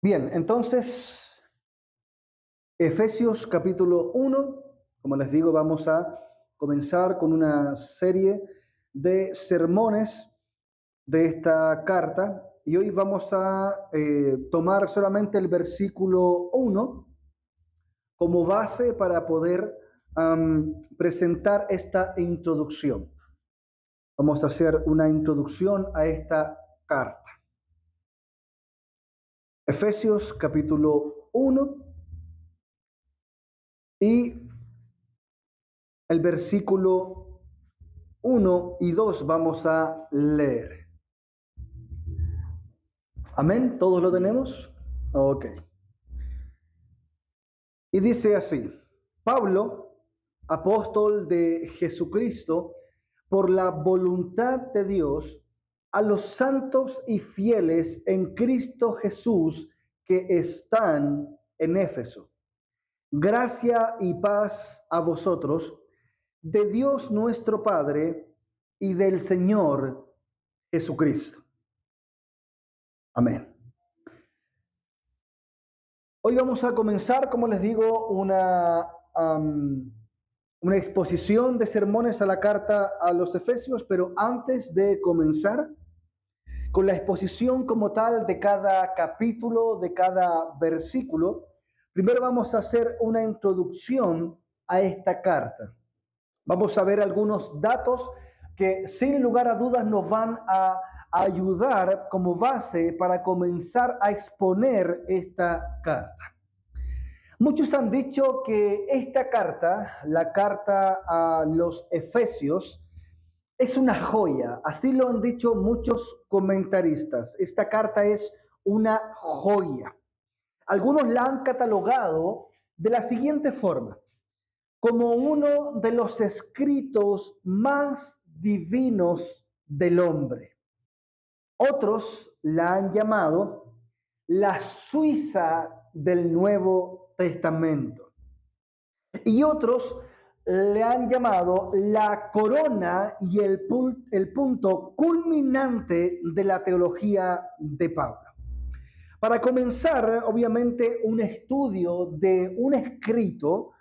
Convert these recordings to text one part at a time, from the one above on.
Bien, entonces, Efesios capítulo 1, como les digo, vamos a comenzar con una serie de sermones de esta carta y hoy vamos a tomar solamente el versículo 1 como base para poder presentar esta introducción. Vamos a hacer una introducción a esta carta. Efesios capítulo 1 y el versículo 1 y 2 vamos a leer. Amén, ¿todos lo tenemos? Ok. Y dice así: Pablo, apóstol de Jesucristo, por la voluntad de Dios, a los santos y fieles en Cristo Jesús que están en Éfeso. Gracia y paz a vosotros, de Dios nuestro Padre y del Señor Jesucristo. Amén. Hoy vamos a comenzar, como les digo, una exposición de sermones a la carta a los Efesios, pero antes de comenzar con la exposición como tal de cada capítulo, de cada versículo, primero vamos a hacer una introducción a esta carta. Vamos a ver algunos datos que sin lugar a dudas nos van a ayudar como base para comenzar a exponer esta carta. Muchos han dicho que esta carta, la carta a los Efesios, es una joya. Así lo han dicho muchos comentaristas. Esta carta es una joya. Algunos la han catalogado de la siguiente forma: como uno de los escritos más divinos del hombre. Otros la han llamado la Suiza del Nuevo Testamento. Y otros le han llamado la corona y el punto culminante de la teología de Pablo. Para comenzar, obviamente, un estudio de un escrito,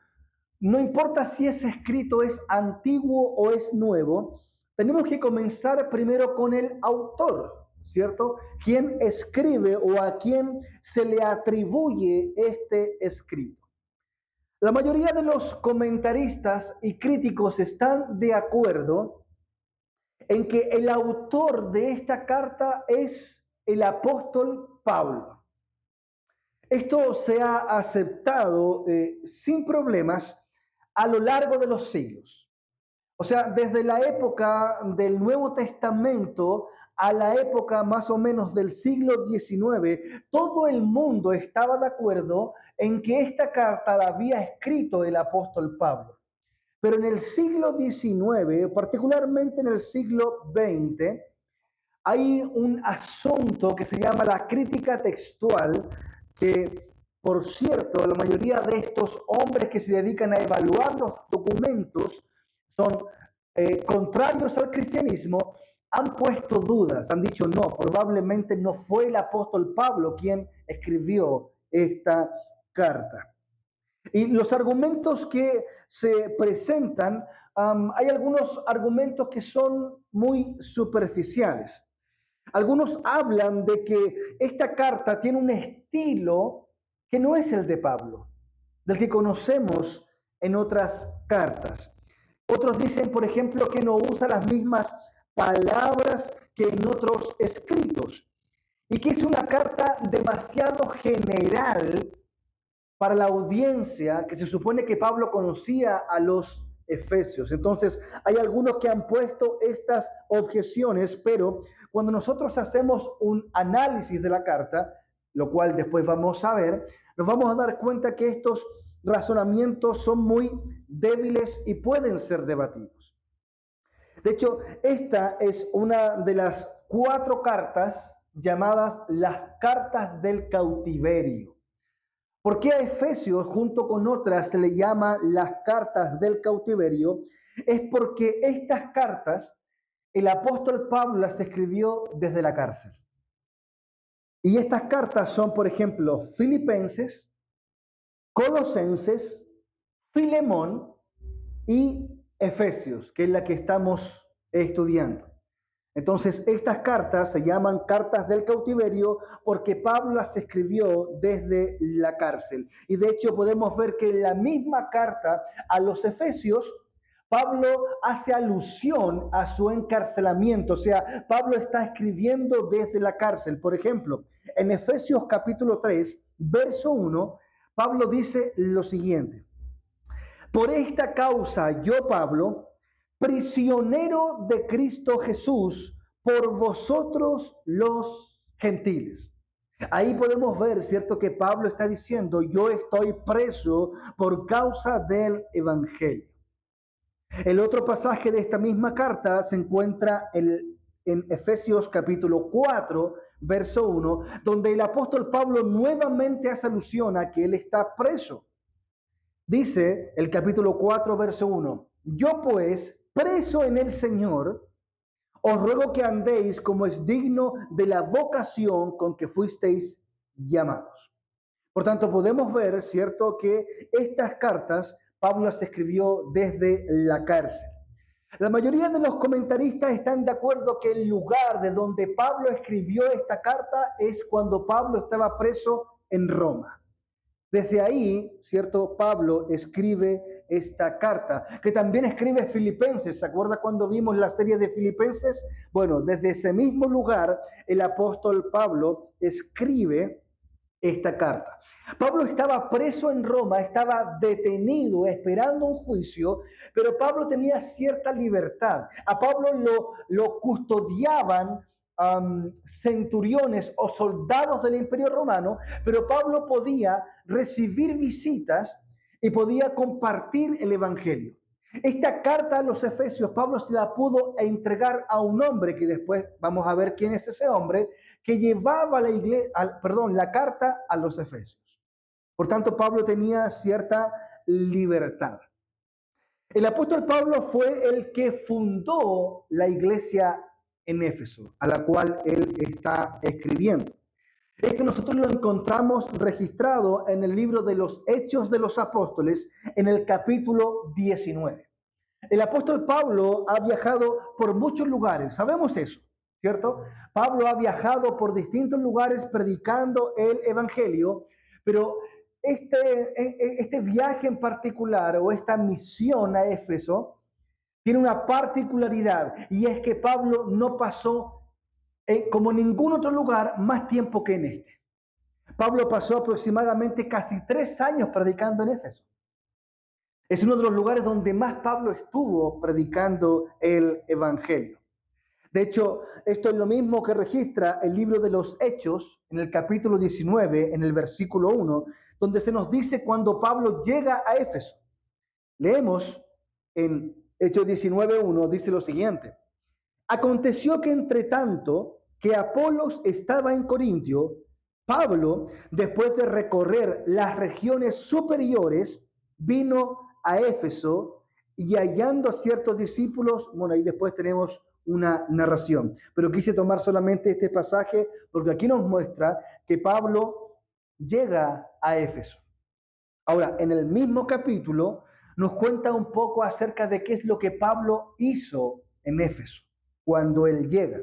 no importa si ese escrito es antiguo o es nuevo, tenemos que comenzar primero con el autor, ¿cierto? ¿Quién escribe o a quién se le atribuye este escrito? La mayoría de los comentaristas y críticos están de acuerdo en que el autor de esta carta es el apóstol Pablo. Esto se ha aceptado sin problemas a lo largo de los siglos. O sea, desde la época del Nuevo Testamento a la época más o menos del siglo XIX, todo el mundo estaba de acuerdo en que esta carta la había escrito el apóstol Pablo. Pero en el siglo XIX, particularmente en el siglo XX, hay un asunto que se llama la crítica textual, que, por cierto, la mayoría de estos hombres que se dedican a evaluar los documentos son contrarios al cristianismo, han puesto dudas, han dicho no, probablemente no fue el apóstol Pablo quien escribió esta carta. Y los argumentos que se presentan, hay algunos argumentos que son muy superficiales. Algunos hablan de que esta carta tiene un estilo que no es el de Pablo, del que conocemos en otras cartas. Otros dicen, por ejemplo, que no usa las mismas palabras que en otros escritos y que es una carta demasiado general para la audiencia que se supone que Pablo conocía a los efesios. Entonces, hay algunos que han puesto estas objeciones, pero cuando nosotros hacemos un análisis de la carta, lo cual después vamos a ver, nos vamos a dar cuenta que estos razonamientos son muy débiles y pueden ser debatidos. De hecho, esta es una de las 4 cartas llamadas las cartas del cautiverio. ¿Por qué a Efesios, junto con otras, se le llama las cartas del cautiverio? Es porque estas cartas el apóstol Pablo las escribió desde la cárcel. Y estas cartas son, por ejemplo, Filipenses, Colosenses, Filemón y Efesios, que es la que estamos estudiando. Entonces, estas cartas se llaman cartas del cautiverio porque Pablo las escribió desde la cárcel. Y de hecho podemos ver que en la misma carta a los Efesios, Pablo hace alusión a su encarcelamiento. O sea, Pablo está escribiendo desde la cárcel. Por ejemplo, en Efesios capítulo 3, verso 1, Pablo dice lo siguiente: por esta causa yo, Pablo, prisionero de Cristo Jesús, por vosotros los gentiles. Ahí podemos ver, ¿cierto?, que Pablo está diciendo: yo estoy preso por causa del Evangelio. El otro pasaje de esta misma carta se encuentra en Efesios capítulo 4, verso 1, donde el apóstol Pablo nuevamente hace alusión a que él está preso. Dice el capítulo 4, verso 1: yo pues, preso en el Señor, os ruego que andéis como es digno de la vocación con que fuisteis llamados. Por tanto, podemos ver, ¿cierto?, que estas cartas Pablo las escribió desde la cárcel. La mayoría de los comentaristas están de acuerdo que el lugar de donde Pablo escribió esta carta es cuando Pablo estaba preso en Roma. Desde ahí, ¿cierto?, Pablo escribe esta carta, que también escribe Filipenses. ¿Se acuerda cuando vimos la serie de Filipenses? Bueno, desde ese mismo lugar, el apóstol Pablo escribe esta carta. Pablo estaba preso en Roma, estaba detenido esperando un juicio, pero Pablo tenía cierta libertad. A Pablo lo custodiaban centuriones o soldados del Imperio Romano, pero Pablo podía recibir visitas y podía compartir el Evangelio. Esta carta a los Efesios, Pablo se la pudo entregar a un hombre, que después vamos a ver quién es ese hombre, que llevaba la carta a los Efesios. Por tanto, Pablo tenía cierta libertad. El apóstol Pablo fue el que fundó la iglesia en Éfeso, a la cual él está escribiendo. Esto nosotros lo encontramos registrado en el libro de los Hechos de los Apóstoles, en el capítulo 19. El apóstol Pablo ha viajado por muchos lugares, sabemos eso, ¿cierto? Pablo ha viajado por distintos lugares predicando el Evangelio, pero este viaje en particular, o esta misión a Éfeso, tiene una particularidad, y es que Pablo no pasó, como ningún otro lugar, más tiempo que en este. Pablo pasó aproximadamente casi 3 años predicando en Éfeso. Es uno de los lugares donde más Pablo estuvo predicando el Evangelio. De hecho, esto es lo mismo que registra el libro de los Hechos, en el capítulo 19, en el versículo 1, donde se nos dice cuando Pablo llega a Éfeso. Leemos en Hechos 19:1, dice lo siguiente: aconteció que entre tanto que Apolos estaba en Corintio, Pablo, después de recorrer las regiones superiores, vino a Éfeso, y hallando a ciertos discípulos, bueno, ahí después tenemos una narración, pero quise tomar solamente este pasaje porque aquí nos muestra que Pablo llega a Éfeso. Ahora, en el mismo capítulo nos cuenta un poco acerca de qué es lo que Pablo hizo en Éfeso cuando él llega.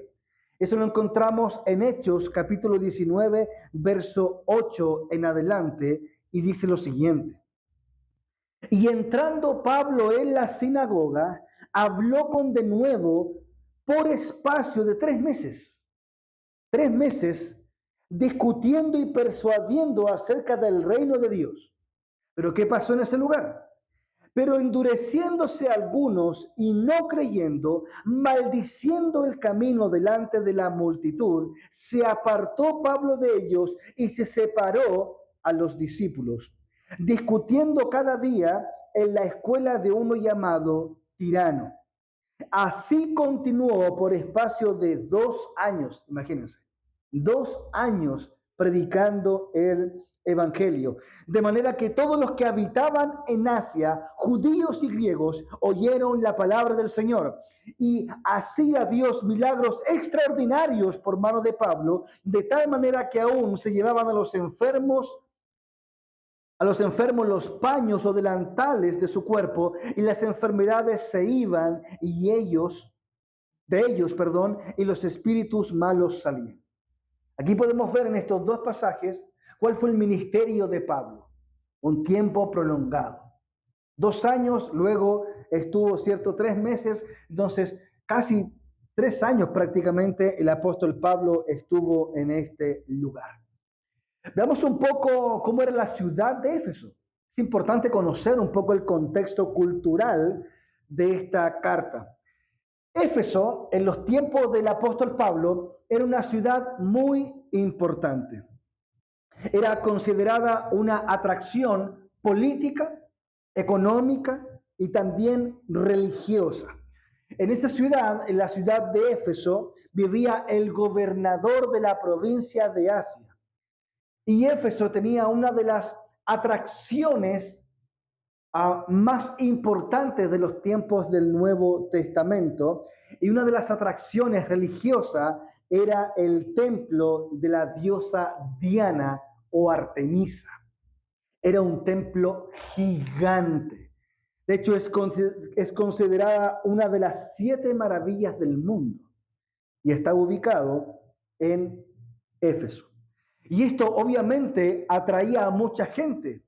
Eso lo encontramos en Hechos capítulo 19, verso 8 en adelante, y dice lo siguiente: y entrando Pablo en la sinagoga, habló con denuedo por espacio de 3 meses. 3 meses discutiendo y persuadiendo acerca del reino de Dios. ¿Pero qué pasó en ese lugar? Pero endureciéndose algunos y no creyendo, maldiciendo el camino delante de la multitud, se apartó Pablo de ellos y se separó a los discípulos, discutiendo cada día en la escuela de uno llamado Tirano. Así continuó por espacio de 2 años, imagínense, 2 años predicando el evangelio. De manera que todos los que habitaban en Asia, judíos y griegos, oyeron la palabra del Señor. Y hacía Dios milagros extraordinarios por mano de Pablo, de tal manera que aún se llevaban a los enfermos los paños o delantales de su cuerpo, y las enfermedades se iban de ellos, y los espíritus malos salían. Aquí podemos ver en estos dos pasajes cuál fue el ministerio de Pablo. Un tiempo prolongado. 2 años, luego estuvo, 3 meses, entonces casi 3 años prácticamente el apóstol Pablo estuvo en este lugar. Veamos un poco cómo era la ciudad de Éfeso. Es importante conocer un poco el contexto cultural de esta carta. Éfeso, en los tiempos del apóstol Pablo, era una ciudad muy importante. Era considerada una atracción política, económica y también religiosa. En esa ciudad, en la ciudad de Éfeso, vivía el gobernador de la provincia de Asia. Y Éfeso tenía una de las atracciones más importantes de los tiempos del Nuevo Testamento, y una de las atracciones religiosas era el templo de la diosa Diana o Artemisa. Era un templo gigante. De hecho, es considerada una de las 7 maravillas del mundo y está ubicado en Éfeso. Y esto obviamente atraía a mucha gente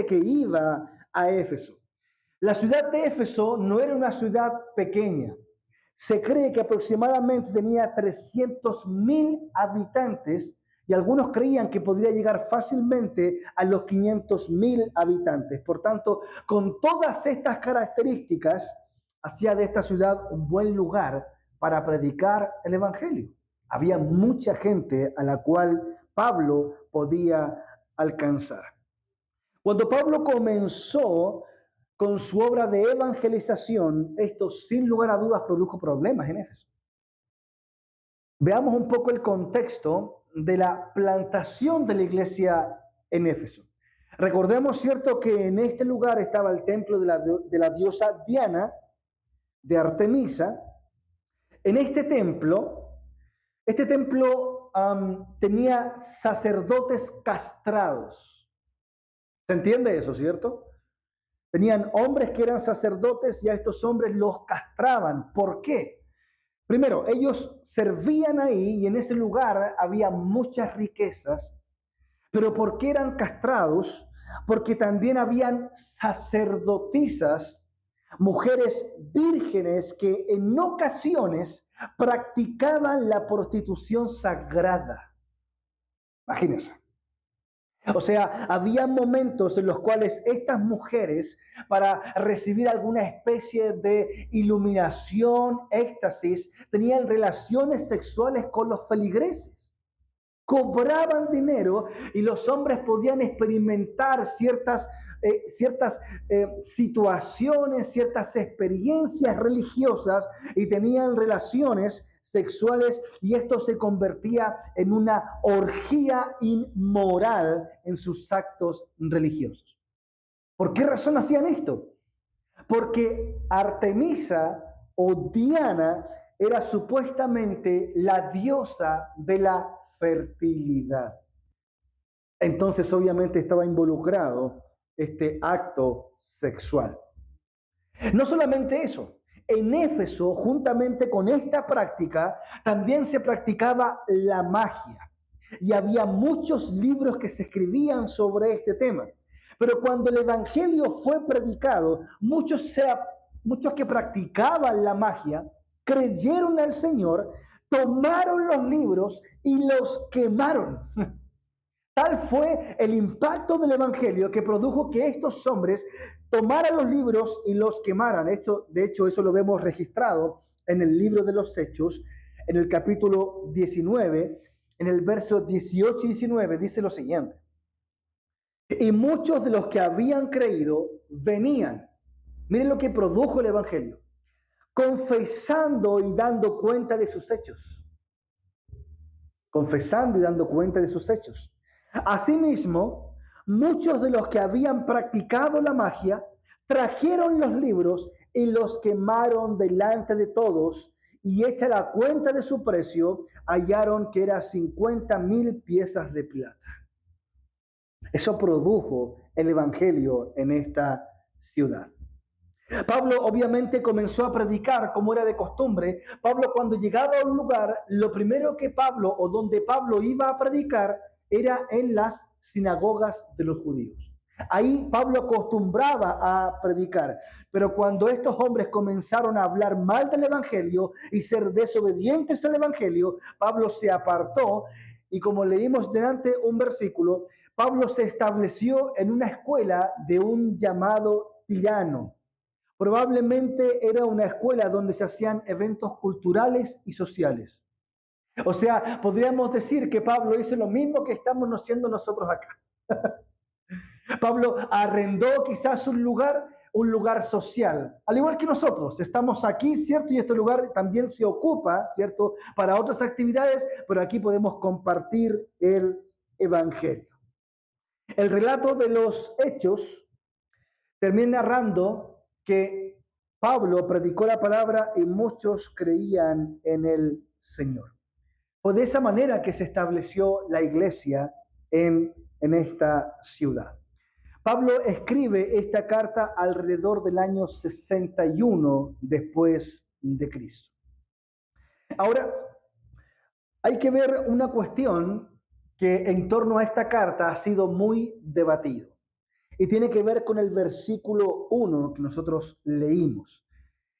que iba a Éfeso. La ciudad de Éfeso no era una ciudad pequeña. Se cree que aproximadamente tenía 300,000 habitantes, y algunos creían que podría llegar fácilmente a los 500,000 habitantes. Por tanto, con todas estas características, hacía de esta ciudad un buen lugar para predicar el evangelio. Había mucha gente a la cual Pablo podía alcanzar. Cuando Pablo comenzó con su obra de evangelización, esto sin lugar a dudas produjo problemas en Éfeso. Veamos un poco el contexto de la plantación de la iglesia en Éfeso. Recordemos, ¿cierto?, que en este lugar estaba el templo de la diosa Diana, de Artemisa. En este templo tenía sacerdotes castrados. ¿Se entiende eso, cierto? Tenían hombres que eran sacerdotes y a estos hombres los castraban. ¿Por qué? Primero, ellos servían ahí y en ese lugar había muchas riquezas. ¿Pero por qué eran castrados? Porque también habían sacerdotisas, mujeres vírgenes que en ocasiones practicaban la prostitución sagrada. Imagínense. O sea, había momentos en los cuales estas mujeres, para recibir alguna especie de iluminación, éxtasis, tenían relaciones sexuales con los feligreses. Cobraban dinero y los hombres podían experimentar ciertas situaciones, ciertas experiencias religiosas, y tenían relaciones sexuales, y esto se convertía en una orgía inmoral en sus actos religiosos. ¿Por qué razón hacían esto? Porque Artemisa o Diana era supuestamente la diosa de la fertilidad. Entonces, obviamente, estaba involucrado este acto sexual. No solamente eso, en Éfeso, juntamente con esta práctica, también se practicaba la magia. Y había muchos libros que se escribían sobre este tema. Pero cuando el evangelio fue predicado, muchos que practicaban la magia creyeron al Señor, tomaron los libros y los quemaron. Tal fue el impacto del evangelio que produjo que estos hombres tomaran los libros y los quemaran. De hecho, eso lo vemos registrado en el libro de los Hechos, en el capítulo 19, en el verso 18 y 19, dice lo siguiente: y muchos de los que habían creído venían, miren lo que produjo el evangelio, confesando y dando cuenta de sus hechos. confesando y dando cuenta de sus hechos. Asimismo, muchos de los que habían practicado la magia trajeron los libros y los quemaron delante de todos, y hecha la cuenta de su precio, hallaron que era 50,000 piezas de plata. Eso produjo el evangelio en esta ciudad. Pablo obviamente comenzó a predicar como era de costumbre. Pablo, cuando llegaba a un lugar, lo primero que Pablo o donde Pablo iba a predicar era en las sinagogas de los judíos. Ahí Pablo acostumbraba a predicar, pero cuando estos hombres comenzaron a hablar mal del evangelio y ser desobedientes al evangelio, Pablo se apartó y, como leímos delante un versículo, Pablo se estableció en una escuela de un llamado tirano. Probablemente era una escuela donde se hacían eventos culturales y sociales. O sea, podríamos decir que Pablo hizo lo mismo que estamos haciendo nosotros acá. Pablo arrendó quizás un lugar social, al igual que nosotros. Estamos aquí, ¿cierto? Y este lugar también se ocupa, ¿cierto?, para otras actividades, pero aquí podemos compartir el evangelio. El relato de los Hechos termina narrando que Pablo predicó la palabra y muchos creían en el Señor. Fue de esa manera que se estableció la iglesia en esta ciudad. Pablo escribe esta carta alrededor del año 61 después de Cristo. Ahora, hay que ver una cuestión que en torno a esta carta ha sido muy debatido. Y tiene que ver con el versículo 1 que nosotros leímos.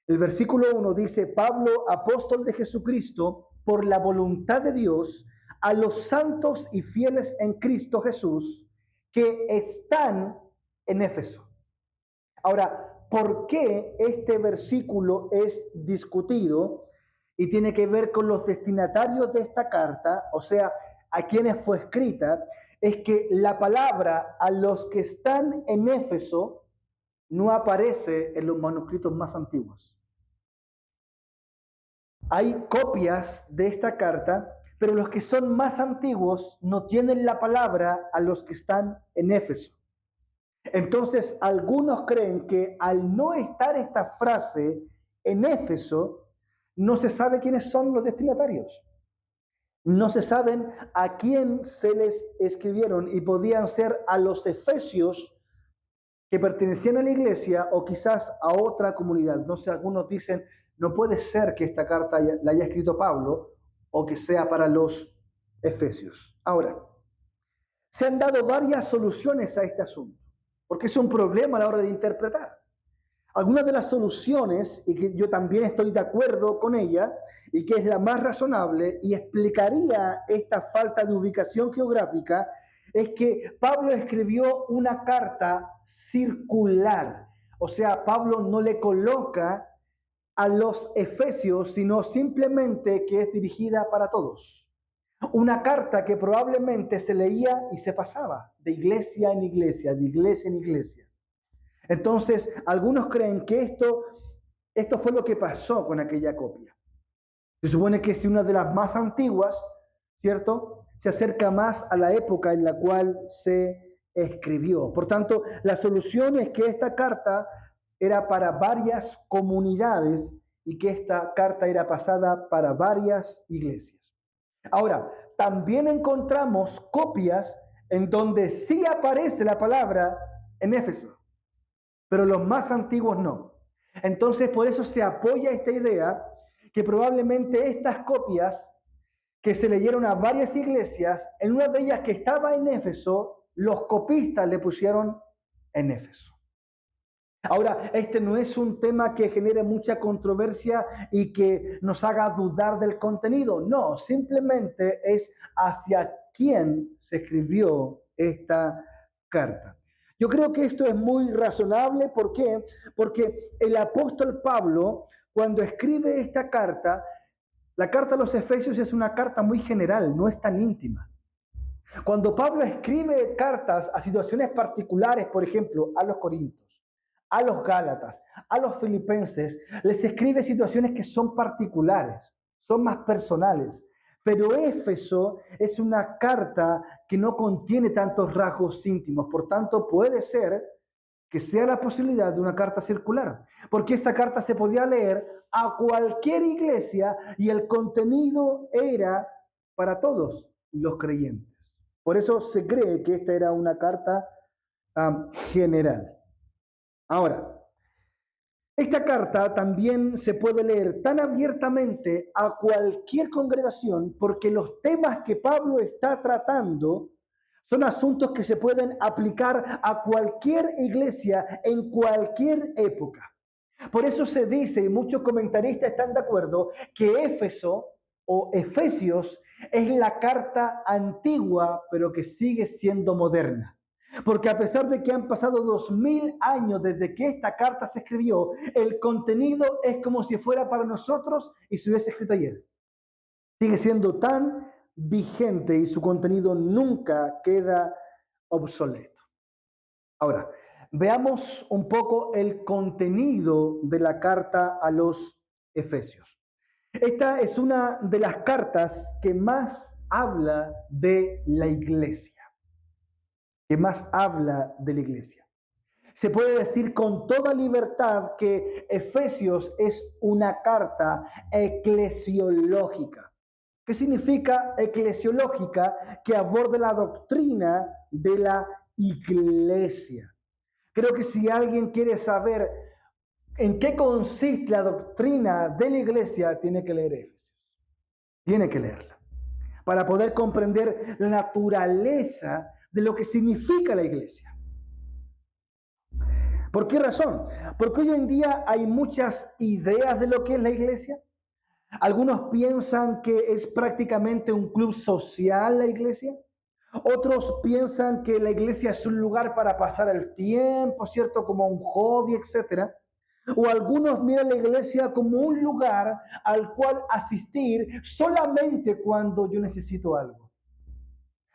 El versículo 1 dice: Pablo, apóstol de Jesucristo, por la voluntad de Dios, a los santos y fieles en Cristo Jesús, que están en Éfeso. Ahora, ¿por qué este versículo es discutido? Y tiene que ver con los destinatarios de esta carta, o sea, a quienes fue escrita. Es que la palabra a los que están en Éfeso no aparece en los manuscritos más antiguos. Hay copias de esta carta, pero los que son más antiguos no tienen la palabra a los que están en Éfeso. Entonces, algunos creen que al no estar esta frase en Éfeso, no se sabe quiénes son los destinatarios. No se saben a quién se les escribieron, y podían ser a los efesios que pertenecían a la iglesia o quizás a otra comunidad. No sé, algunos dicen, no puede ser que esta carta la haya escrito Pablo o que sea para los efesios. Ahora, se han dado varias soluciones a este asunto, porque es un problema a la hora de interpretar. Algunas de las soluciones, y que yo también estoy de acuerdo con ella, y que es la más razonable y explicaría esta falta de ubicación geográfica, es que Pablo escribió una carta circular. O sea, Pablo no le coloca a los efesios, sino simplemente que es dirigida para todos. Una carta que probablemente se leía y se pasaba de iglesia en iglesia, de iglesia en iglesia. Entonces, algunos creen que esto fue lo que pasó con aquella copia. Se supone que es una de las más antiguas, ¿cierto? Se acerca más a la época en la cual se escribió. Por tanto, la solución es que esta carta era para varias comunidades y que esta carta era pasada para varias iglesias. Ahora, también encontramos copias en donde sí aparece la palabra en Éfeso, pero los más antiguos no. Entonces, por eso se apoya esta idea que probablemente estas copias que se leyeron a varias iglesias, en una de ellas que estaba en Éfeso, los copistas le pusieron en Éfeso. Ahora, este no es un tema que genere mucha controversia y que nos haga dudar del contenido. No, simplemente es hacia quién se escribió esta carta. Yo creo que esto es muy razonable. ¿Por qué? Porque el apóstol Pablo, cuando escribe esta carta, la carta a los Efesios es una carta muy general, no es tan íntima. Cuando Pablo escribe cartas a situaciones particulares, por ejemplo, a los Corintios, a los Gálatas, a los Filipenses, les escribe situaciones que son particulares, son más personales. Pero Éfeso es una carta que no contiene tantos rasgos íntimos, por tanto puede ser que sea la posibilidad de una carta circular, porque esa carta se podía leer a cualquier iglesia y el contenido era para todos los creyentes. Por eso se cree que esta era una carta general. Ahora, esta carta también se puede leer tan abiertamente a cualquier congregación porque los temas que Pablo está tratando son asuntos que se pueden aplicar a cualquier iglesia en cualquier época. Por eso se dice, y muchos comentaristas están de acuerdo, que Éfeso o Efesios es la carta antigua, pero que sigue siendo moderna. Porque a pesar de que han pasado 2000 años desde que esta carta se escribió, el contenido es como si fuera para nosotros y se hubiese escrito ayer. Sigue siendo tan vigente y su contenido nunca queda obsoleto. Ahora, veamos un poco el contenido de la carta a los Efesios. Esta es una de las cartas que más habla de la iglesia. Se puede decir con toda libertad que Efesios es una carta eclesiológica. ¿Qué significa eclesiológica? Que aborda la doctrina de la iglesia. Creo que si alguien quiere saber en qué consiste la doctrina de la iglesia, tiene que leer Efesios. Tiene que leerla para poder comprender la naturaleza de lo que significa la iglesia. ¿Por qué razón? Porque hoy en día hay muchas ideas de lo que es la iglesia. Algunos piensan que es prácticamente un club social la iglesia. Otros piensan que la iglesia es un lugar para pasar el tiempo, ¿cierto? Como un hobby, etc. O algunos miran la iglesia como un lugar al cual asistir solamente cuando yo necesito algo.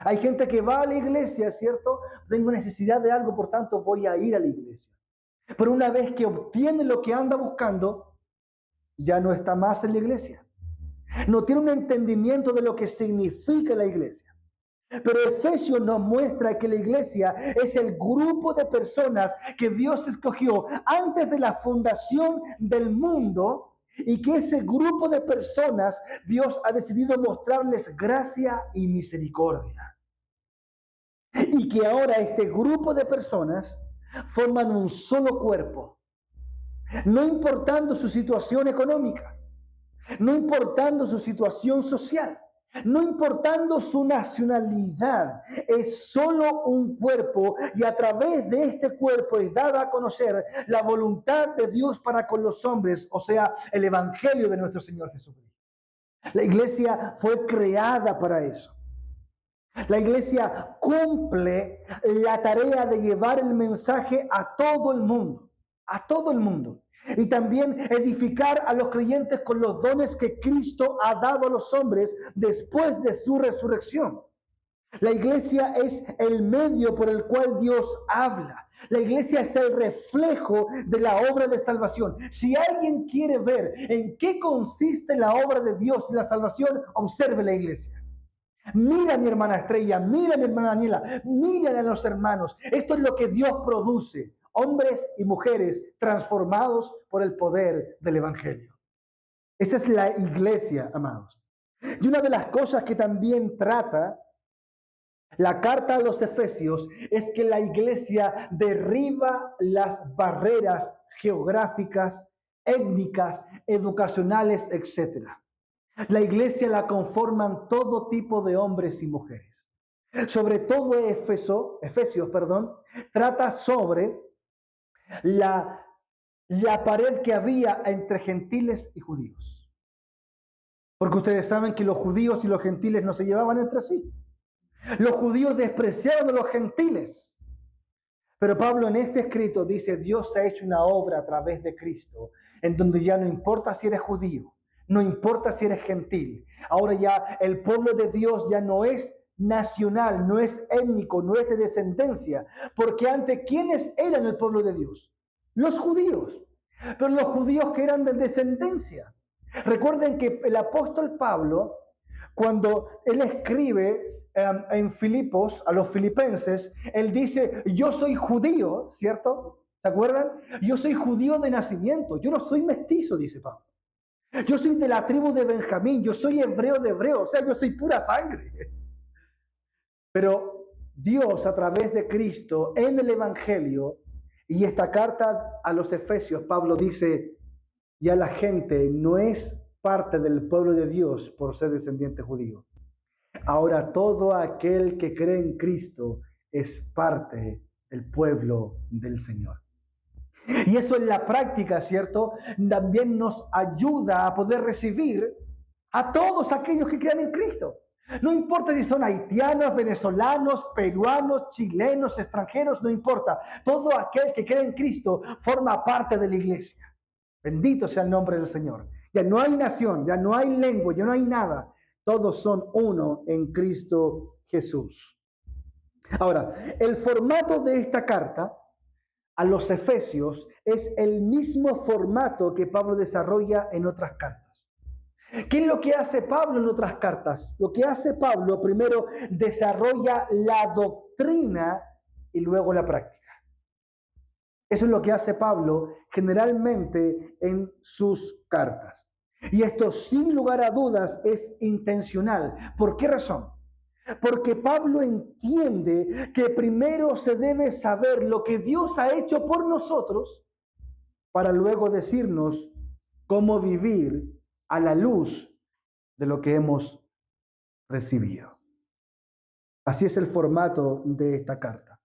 Hay gente que va a la iglesia, ¿cierto? Tengo necesidad de algo, por tanto voy a ir a la iglesia. Pero una vez que obtiene lo que anda buscando, ya no está más en la iglesia. No tiene un entendimiento de lo que significa la iglesia. Pero Efesios nos muestra que la iglesia es el grupo de personas que Dios escogió antes de la fundación del mundo y que ese grupo de personas Dios ha decidido mostrarles gracia y misericordia. Y que ahora este grupo de personas forman un solo cuerpo, no importando su situación económica, no importando su situación social, no importando su nacionalidad, es solo un cuerpo y a través de este cuerpo es dada a conocer la voluntad de Dios para con los hombres, o sea, el evangelio de nuestro Señor Jesucristo. La iglesia fue creada para eso. La iglesia cumple la tarea de llevar el mensaje a todo el mundo, y también edificar a los creyentes con los dones que Cristo ha dado a los hombres después de su resurrección. La iglesia es el medio por el cual Dios habla. La iglesia es el reflejo de la obra de salvación. Si alguien quiere ver en qué consiste la obra de Dios y la salvación, observe la iglesia. Mira a mi hermana Estrella, mira a mi hermana Daniela, mira a los hermanos. Esto es lo que Dios produce. Hombres y mujeres transformados por el poder del Evangelio. Esa es la iglesia, amados. Y una de las cosas que también trata la carta a los Efesios es que la iglesia derriba las barreras geográficas, étnicas, educacionales, etc. La iglesia la conforman todo tipo de hombres y mujeres. Sobre todo Efesios, trata sobre la pared que había entre gentiles y judíos. Porque ustedes saben que los judíos y los gentiles no se llevaban entre sí. Los judíos despreciaban a los gentiles. Pero Pablo en este escrito dice, Dios ha hecho una obra a través de Cristo, en donde ya no importa si eres judío, no importa si eres gentil. Ahora ya el pueblo de Dios ya no es nacional, no es étnico, no es de descendencia. Porque antes, ¿quiénes eran el pueblo de Dios? Los judíos. Pero los judíos que eran de descendencia. Recuerden que el apóstol Pablo Cuando él escribe en Filipos, a los filipenses, él dice, yo soy judío, ¿cierto? ¿Se acuerdan? Yo soy judío de nacimiento, yo no soy mestizo, dice Pablo. Yo soy de la tribu de Benjamín, yo soy hebreo de hebreo, o sea, yo soy pura sangre. Pero Dios, a través de Cristo, en el Evangelio, y esta carta a los Efesios, Pablo dice, ya la gente no es parte del pueblo de Dios por ser descendiente judío. Ahora todo aquel que cree en Cristo es parte del pueblo del Señor. Y eso en la práctica, ¿cierto? También nos ayuda a poder recibir a todos aquellos que crean en Cristo. No importa si son haitianos, venezolanos, peruanos, chilenos, extranjeros, no importa. Todo aquel que cree en Cristo forma parte de la iglesia. Bendito sea el nombre del Señor. Ya no hay nación, ya no hay lengua, ya no hay nada. Todos son uno en Cristo Jesús. Ahora, el formato de esta carta a los Efesios es el mismo formato que Pablo desarrolla en otras cartas. ¿Qué es lo que hace Pablo en otras cartas? Lo que hace Pablo primero desarrolla la doctrina y luego la práctica. Eso es lo que hace Pablo generalmente en sus cartas. Y esto sin lugar a dudas es intencional. ¿Por qué razón? Porque Pablo entiende que primero se debe saber lo que Dios ha hecho por nosotros para luego decirnos cómo vivir a la luz de lo que hemos recibido. Así es el formato de esta carta.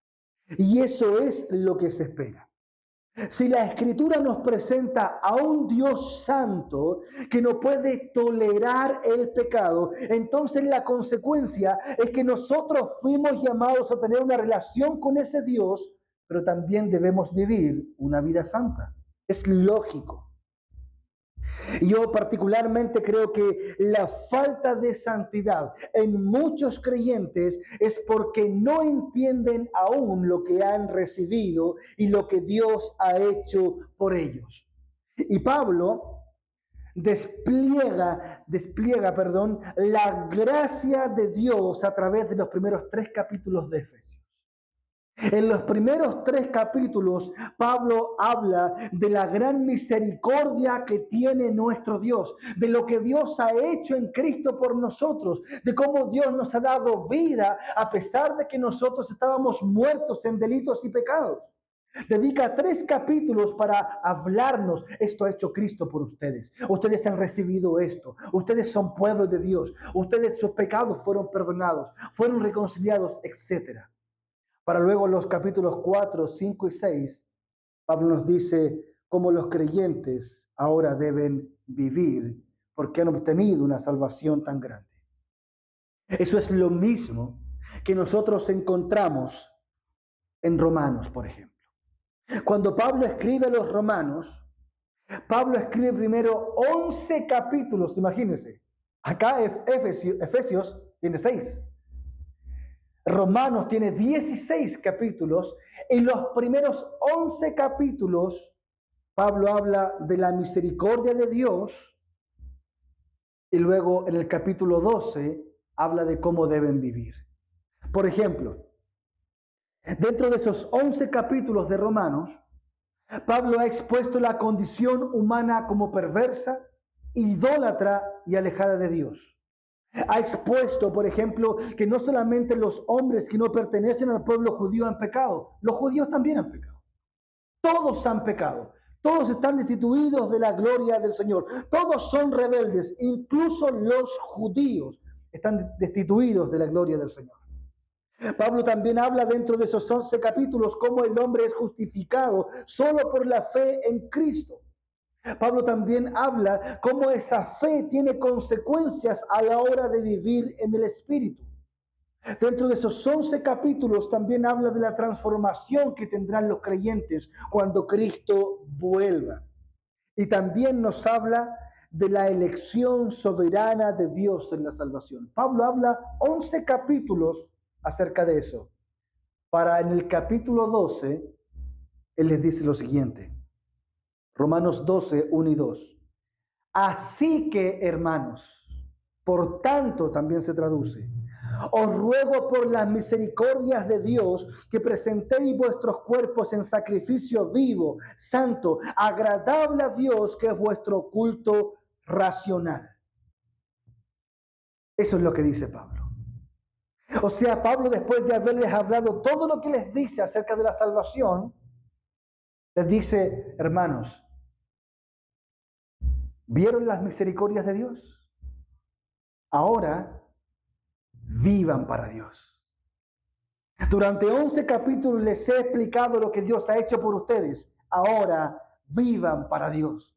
Y eso es lo que se espera. Si la Escritura nos presenta a un Dios santo que no puede tolerar el pecado, entonces la consecuencia es que nosotros fuimos llamados a tener una relación con ese Dios, pero también debemos vivir una vida santa. Es lógico. Yo particularmente creo que la falta de santidad en muchos creyentes es porque no entienden aún lo que han recibido y lo que Dios ha hecho por ellos. Y Pablo despliega, la gracia de Dios a través de los primeros 3 capítulos de Efesios. En los primeros 3 capítulos, Pablo habla de la gran misericordia que tiene nuestro Dios, de lo que Dios ha hecho en Cristo por nosotros, de cómo Dios nos ha dado vida a pesar de que nosotros estábamos muertos en delitos y pecados. Dedica 3 capítulos para hablarnos, esto ha hecho Cristo por ustedes. Ustedes han recibido esto. Ustedes son pueblo de Dios. Ustedes, sus pecados fueron perdonados, fueron reconciliados, etcétera. Para luego los capítulos 4, 5 y 6, Pablo nos dice cómo los creyentes ahora deben vivir porque han obtenido una salvación tan grande. Eso es lo mismo que nosotros encontramos en Romanos, por ejemplo. Cuando Pablo escribe a los Romanos, Pablo escribe primero 11 capítulos, imagínense. Acá Efesios tiene 6. Romanos tiene 16 capítulos. En los primeros 11 capítulos, Pablo habla de la misericordia de Dios y luego en el capítulo 12 habla de cómo deben vivir. Por ejemplo, dentro de esos 11 capítulos de Romanos, Pablo ha expuesto la condición humana como perversa, idólatra y alejada de Dios. Ha expuesto, por ejemplo, que no solamente los hombres que no pertenecen al pueblo judío han pecado, los judíos también han pecado. Todos han pecado. Todos están destituidos de la gloria del Señor. Todos son rebeldes. Incluso los judíos están destituidos de la gloria del Señor. Pablo también habla dentro de esos 11 capítulos cómo el hombre es justificado solo por la fe en Cristo. Pablo también habla cómo esa fe tiene consecuencias a la hora de vivir en el Espíritu. Dentro de esos 11 capítulos también habla de la transformación que tendrán los creyentes cuando Cristo vuelva. Y también nos habla de la elección soberana de Dios en la salvación. Pablo habla 11 capítulos acerca de eso. Para en el capítulo 12, él les dice lo siguiente. Romanos 12, 1 y 2. Así que, hermanos, Por tanto, también se traduce: os ruego por las misericordias de Dios que presentéis vuestros cuerpos en sacrificio vivo, santo, agradable a Dios, que es vuestro culto racional. Eso es lo que dice Pablo. O sea, Pablo, después de haberles hablado todo lo que les dice acerca de la salvación, les dice: hermanos, ¿vieron las misericordias de Dios? Ahora vivan para Dios. Durante 11 capítulos les he explicado lo que Dios ha hecho por ustedes. Ahora vivan para Dios.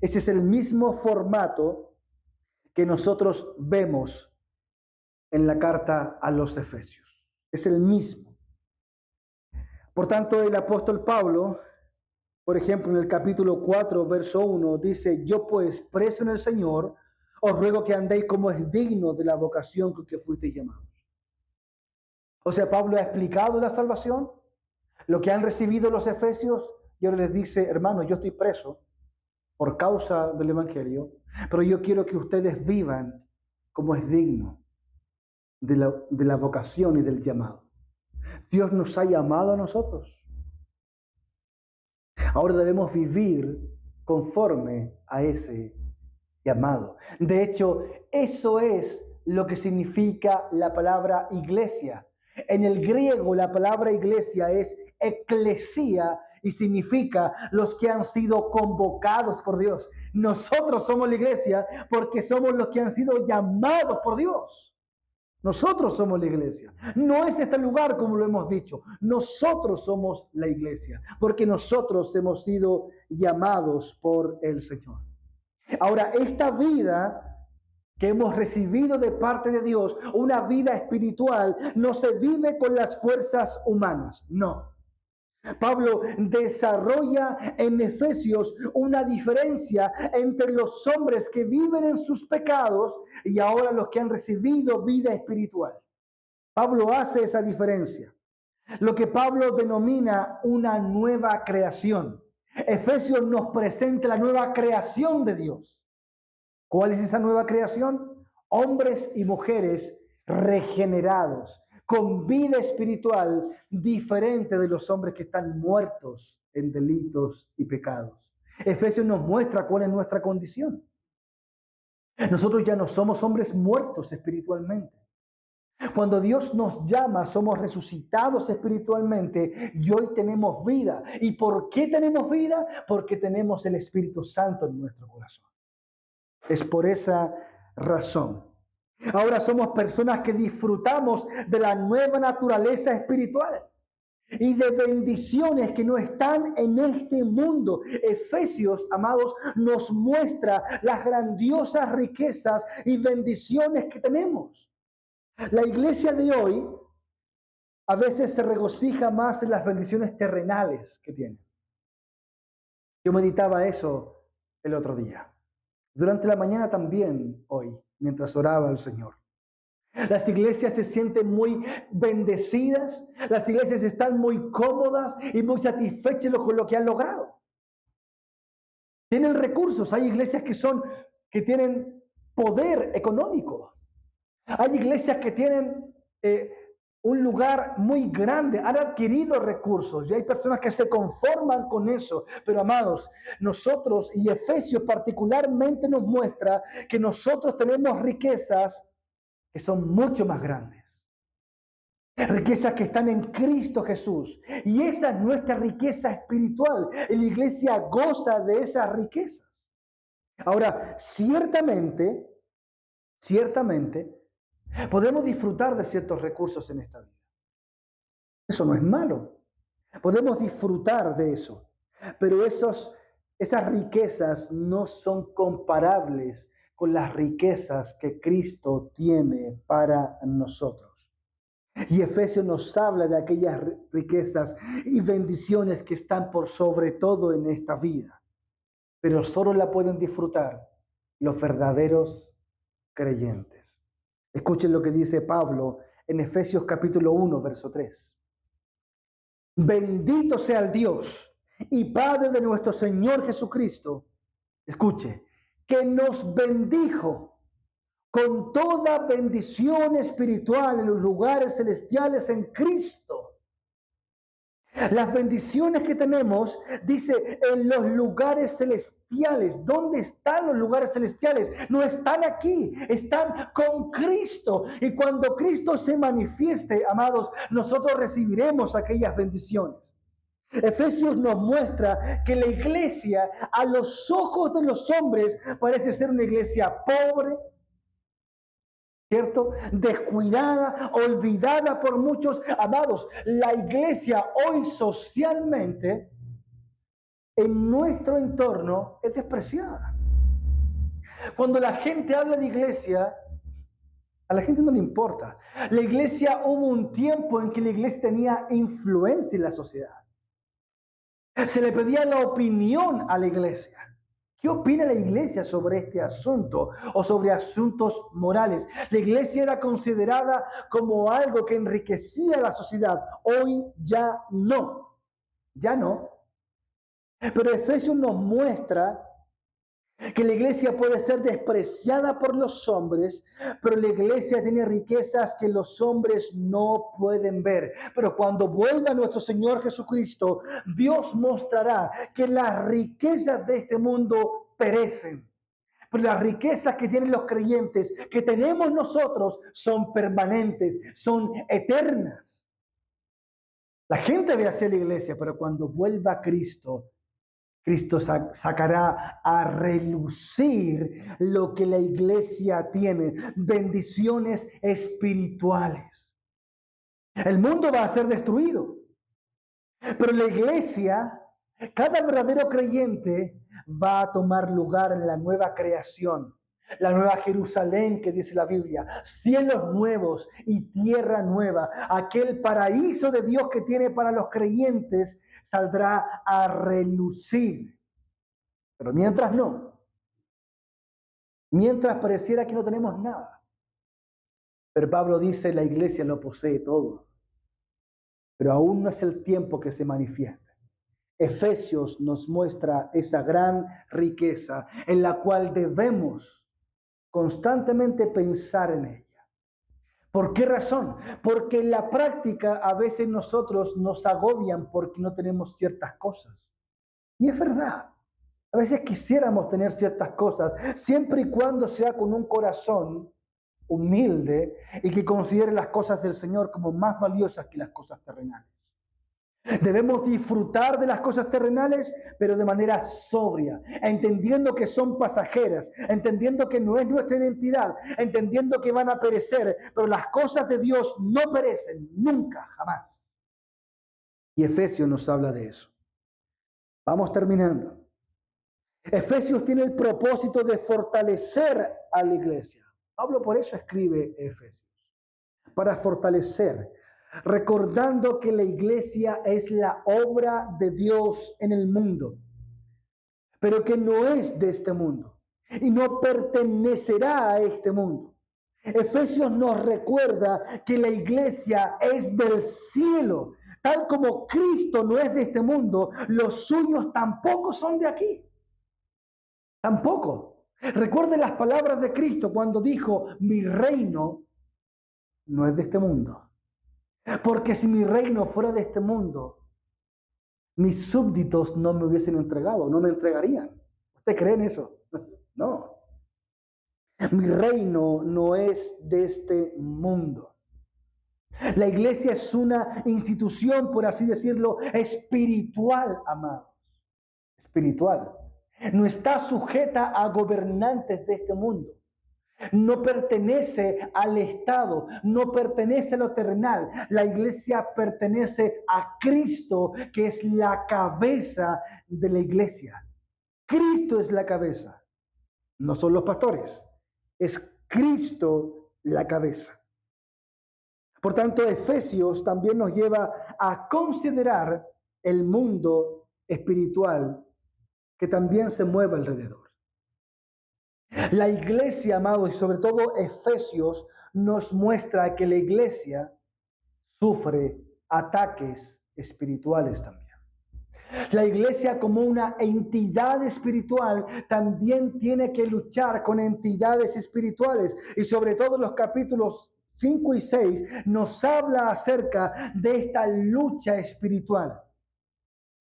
Ese es el mismo formato que nosotros vemos en la carta a los Efesios. Es el mismo. Por tanto, el apóstol Pablo, por ejemplo, en el capítulo 4, verso 1, dice: yo pues, preso en el Señor, os ruego que andéis como es digno de la vocación con que fuisteis llamados. O sea, Pablo ha explicado la salvación, lo que han recibido los efesios, y ahora les dice: hermanos, yo estoy preso por causa del Evangelio, pero yo quiero que ustedes vivan como es digno de la vocación y del llamado. Dios nos ha llamado a nosotros. Ahora debemos vivir conforme a ese llamado. De hecho, eso es lo que significa la palabra iglesia. En el griego, la palabra iglesia es eclesía y significa los que han sido convocados por Dios. Nosotros somos la iglesia porque somos los que han sido llamados por Dios. Nosotros somos la iglesia. No es este lugar como lo hemos dicho. Nosotros somos la iglesia porque nosotros hemos sido llamados por el Señor. Ahora, esta vida que hemos recibido de parte de Dios, una vida espiritual, no se vive con las fuerzas humanas, no. Pablo desarrolla en Efesios una diferencia entre los hombres que viven en sus pecados y ahora los que han recibido vida espiritual. Pablo hace esa diferencia, lo que Pablo denomina una nueva creación. Efesios nos presenta la nueva creación de Dios. ¿Cuál es esa nueva creación? Hombres y mujeres regenerados, con vida espiritual diferente de los hombres que están muertos en delitos y pecados. Efesios nos muestra cuál es nuestra condición. Nosotros ya no somos hombres muertos espiritualmente. Cuando Dios nos llama, somos resucitados espiritualmente y hoy tenemos vida. ¿Y por qué tenemos vida? Porque tenemos el Espíritu Santo en nuestro corazón. Es por esa razón. Ahora somos personas que disfrutamos de la nueva naturaleza espiritual y de bendiciones que no están en este mundo. Efesios, amados, nos muestra las grandiosas riquezas y bendiciones que tenemos. La iglesia de hoy a veces se regocija más en las bendiciones terrenales que tiene. Yo meditaba eso el otro día. Durante la mañana también hoy, mientras oraba al Señor. Las iglesias se sienten muy bendecidas, las iglesias están muy cómodas y muy satisfechas con lo que han logrado. Tienen recursos, hay iglesias que tienen poder económico. Hay iglesias que tienen un lugar muy grande, han adquirido recursos y hay personas que se conforman con eso. Pero amados, nosotros, y Efesios particularmente nos muestra que nosotros tenemos riquezas que son mucho más grandes. Riquezas que están en Cristo Jesús. Y esa es nuestra riqueza espiritual. Y la iglesia goza de esas riquezas. Ahora, ciertamente, podemos disfrutar de ciertos recursos en esta vida. Eso no es malo. Podemos disfrutar de eso. Pero esas riquezas no son comparables con las riquezas que Cristo tiene para nosotros. Y Efesios nos habla de aquellas riquezas y bendiciones que están por sobre todo en esta vida. Pero solo la pueden disfrutar los verdaderos creyentes. Escuchen lo que dice Pablo en Efesios capítulo 1, verso 3. Bendito sea el Dios y Padre de nuestro Señor Jesucristo. Escuche, que nos bendijo con toda bendición espiritual en los lugares celestiales en Cristo. Las bendiciones que tenemos, dice, en los lugares celestiales. ¿Dónde están los lugares celestiales? No están aquí, están con Cristo. Y cuando Cristo se manifieste, amados, nosotros recibiremos aquellas bendiciones. Efesios nos muestra que la iglesia, a los ojos de los hombres, parece ser una iglesia pobre, ¿cierto? Descuidada, olvidada por muchos. Amados, la iglesia hoy socialmente, en nuestro entorno, es despreciada. Cuando la gente habla de iglesia, a la gente no le importa. La iglesia, hubo un tiempo en que la iglesia tenía influencia en la sociedad. Se le pedía la opinión a la iglesia. ¿Qué opina la iglesia sobre este asunto o sobre asuntos morales? La iglesia era considerada como algo que enriquecía a la sociedad. Hoy ya no. Ya no. Pero Efesios nos muestra que la iglesia puede ser despreciada por los hombres, pero la iglesia tiene riquezas que los hombres no pueden ver. Pero cuando vuelva nuestro Señor Jesucristo, Dios mostrará que las riquezas de este mundo perecen. Pero las riquezas que tienen los creyentes, que tenemos nosotros, son permanentes, son eternas. La gente ve hacia la iglesia, pero cuando vuelva Cristo, Cristo sacará a relucir lo que la iglesia tiene, bendiciones espirituales. El mundo va a ser destruido, pero la iglesia, cada verdadero creyente, va a tomar lugar en la nueva creación, la nueva Jerusalén que dice la Biblia, cielos nuevos y tierra nueva. Aquel paraíso de Dios que tiene para los creyentes saldrá a relucir. Pero mientras no, mientras pareciera que no tenemos nada. Pero Pablo dice, la iglesia lo posee todo. Pero aún no es el tiempo que se manifieste. Efesios nos muestra esa gran riqueza en la cual debemos constantemente pensar en ella. ¿Por qué razón? Porque en la práctica a veces nosotros nos agobian porque no tenemos ciertas cosas. Y es verdad. A veces quisiéramos tener ciertas cosas, siempre y cuando sea con un corazón humilde y que considere las cosas del Señor como más valiosas que las cosas terrenales. Debemos disfrutar de las cosas terrenales, pero de manera sobria, entendiendo que son pasajeras, entendiendo que no es nuestra identidad, entendiendo que van a perecer, pero las cosas de Dios no perecen, nunca, jamás. Y Efesios nos habla de eso. Vamos terminando. Efesios tiene el propósito de fortalecer a la iglesia. Pablo por eso escribe Efesios, para fortalecer, recordando que la iglesia es la obra de Dios en el mundo, pero que no es de este mundo y no pertenecerá a este mundo. Efesios nos recuerda que la iglesia es del cielo. Tal como Cristo no es de este mundo, los suyos tampoco son de aquí. Tampoco. Recuerde las palabras de Cristo cuando dijo, mi reino no es de este mundo. Porque si mi reino fuera de este mundo, mis súbditos no me hubiesen entregado, no me entregarían. ¿Usted cree en eso? No. Mi reino no es de este mundo. La iglesia es una institución, por así decirlo, espiritual, amados. Espiritual. No está sujeta a gobernantes de este mundo. No pertenece al Estado, no pertenece a lo terrenal. La iglesia pertenece a Cristo, que es la cabeza de la iglesia. Cristo es la cabeza, no son los pastores, es Cristo la cabeza. Por tanto, Efesios también nos lleva a considerar el mundo espiritual que también se mueve alrededor. La iglesia, amados, y sobre todo Efesios, nos muestra que la iglesia sufre ataques espirituales también. La iglesia como una entidad espiritual también tiene que luchar con entidades espirituales. Y sobre todo los capítulos 5 y 6 nos habla acerca de esta lucha espiritual.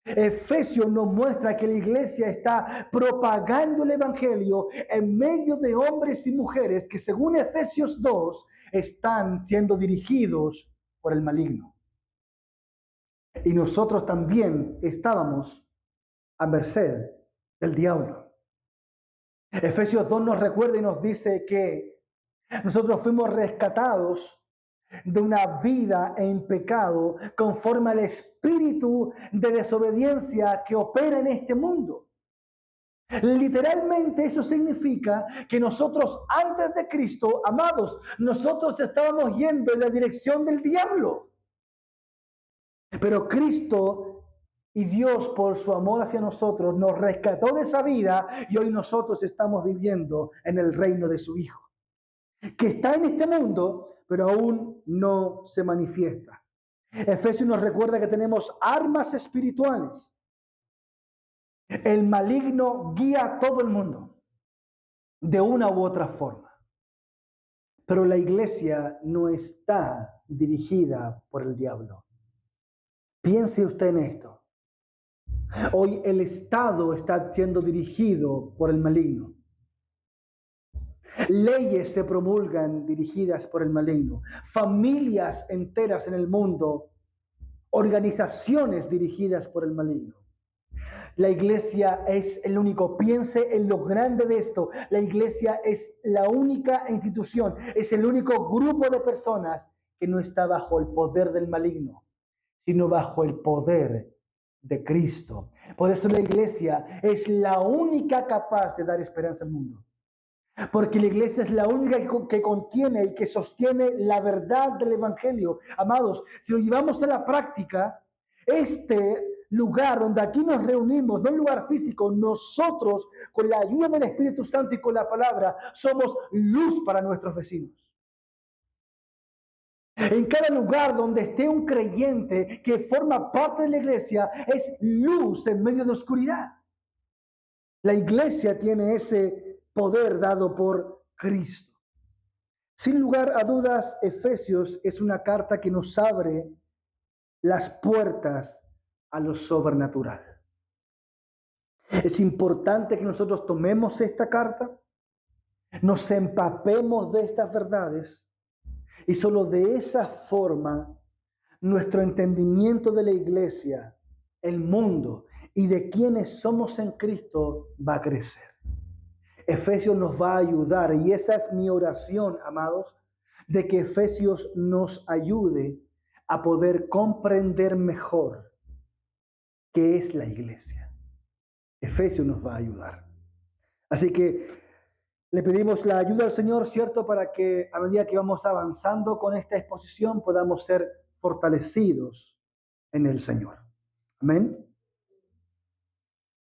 Efesios nos muestra que la iglesia está propagando el evangelio en medio de hombres y mujeres que, según Efesios 2, están siendo dirigidos por el maligno. Y nosotros también estábamos a merced del diablo. Efesios 2 nos recuerda y nos dice que nosotros fuimos rescatados de una vida en pecado conforme al espíritu de desobediencia que opera en este mundo. Literalmente eso significa que nosotros antes de Cristo, amados, nosotros estábamos yendo en la dirección del diablo. Pero Cristo y Dios, por su amor hacia nosotros, nos rescató de esa vida y hoy nosotros estamos viviendo en el reino de su Hijo, que está en este mundo, pero aún no se manifiesta. Efesios nos recuerda que tenemos armas espirituales. El maligno guía a todo el mundo de una u otra forma. Pero la iglesia no está dirigida por el diablo. Piense usted en esto. Hoy el Estado está siendo dirigido por el maligno. Leyes se promulgan dirigidas por el maligno. Familias enteras en el mundo, organizaciones dirigidas por el maligno. La iglesia es el único, piense en lo grande de esto, la iglesia es la única institución, es el único grupo de personas que no está bajo el poder del maligno, sino bajo el poder de Cristo. Por eso la iglesia es la única capaz de dar esperanza al mundo. Porque la iglesia es la única que contiene y que sostiene la verdad del evangelio. Amados, si lo llevamos a la práctica, este lugar donde aquí nos reunimos, no un lugar físico, nosotros con la ayuda del Espíritu Santo y con la palabra somos luz para nuestros vecinos. En cada lugar donde esté un creyente que forma parte de la iglesia es luz en medio de oscuridad. La iglesia tiene ese poder dado por Cristo. Sin lugar a dudas, Efesios es una carta que nos abre las puertas a lo sobrenatural. Es importante que nosotros tomemos esta carta, nos empapemos de estas verdades y solo de esa forma nuestro entendimiento de la iglesia, el mundo y de quienes somos en Cristo va a crecer. Efesios nos va a ayudar y esa es mi oración, amados, de que Efesios nos ayude a poder comprender mejor qué es la iglesia. Efesios nos va a ayudar. Así que le pedimos la ayuda al Señor, ¿cierto? Para que a medida que vamos avanzando con esta exposición podamos ser fortalecidos en el Señor. Amén.